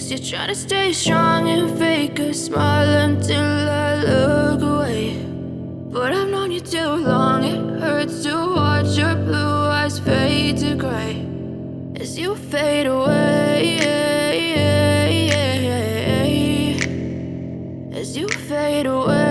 Guess you're trying to stay strong and fake a smile until I look away. But I've known you too long, it hurts to watch your blue eyes fade to gray as you fade away, as you fade away.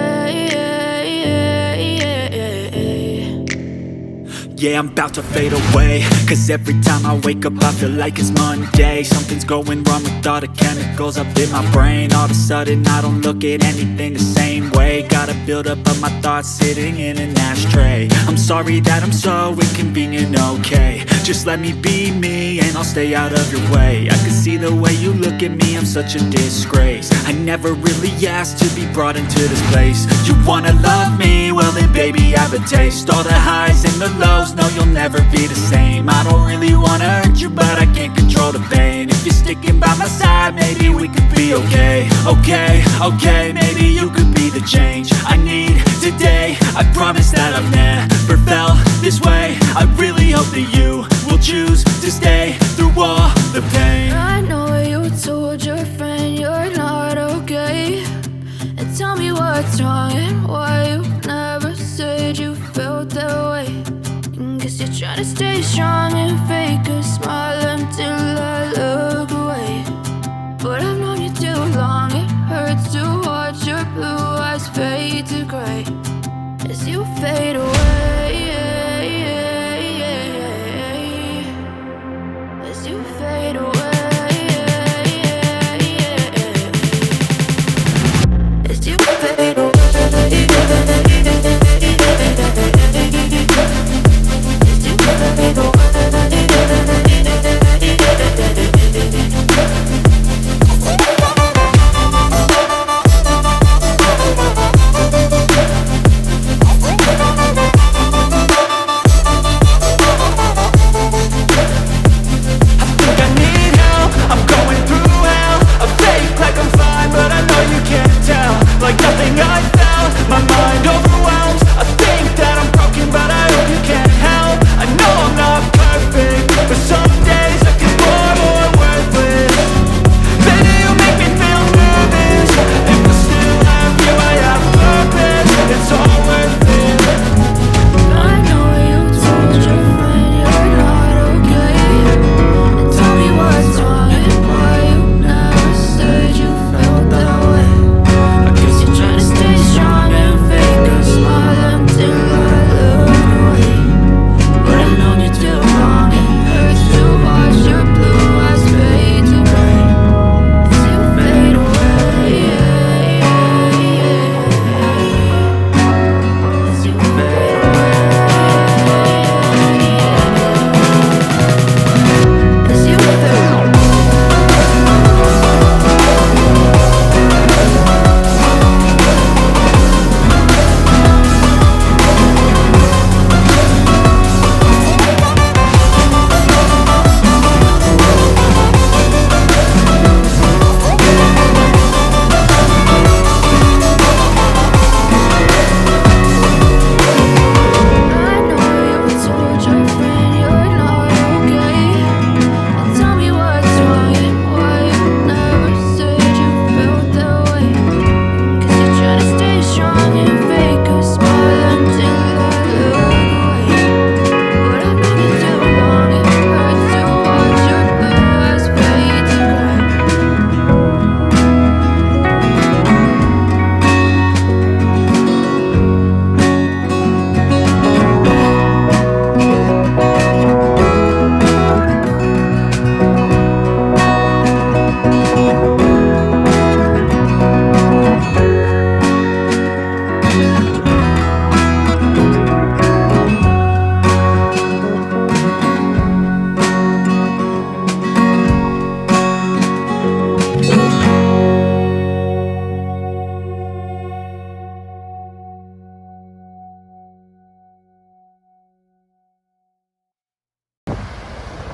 Yeah, I'm about to fade away, cause every time I wake up I feel like it's Monday. Something's going wrong with all the chemicals up in my brain. All of a sudden I don't look at anything the same way. Gotta build up of my thoughts sitting in an ashtray. I'm sorry that I'm so inconvenient, okay. Just let me be me and I'll stay out of your way. I can see the way you look at me, I'm such a disgrace. I never really asked to be brought into this place. You wanna love me? Well then baby I have a taste. All the highs and the lows, no you'll never be the same. I don't really wanna hurt you but I can't control the pain. If you're sticking by my side maybe we could be okay. Okay, maybe you could be the change I need today. I promise that I've never felt this way. I really hope that you will choose to stay.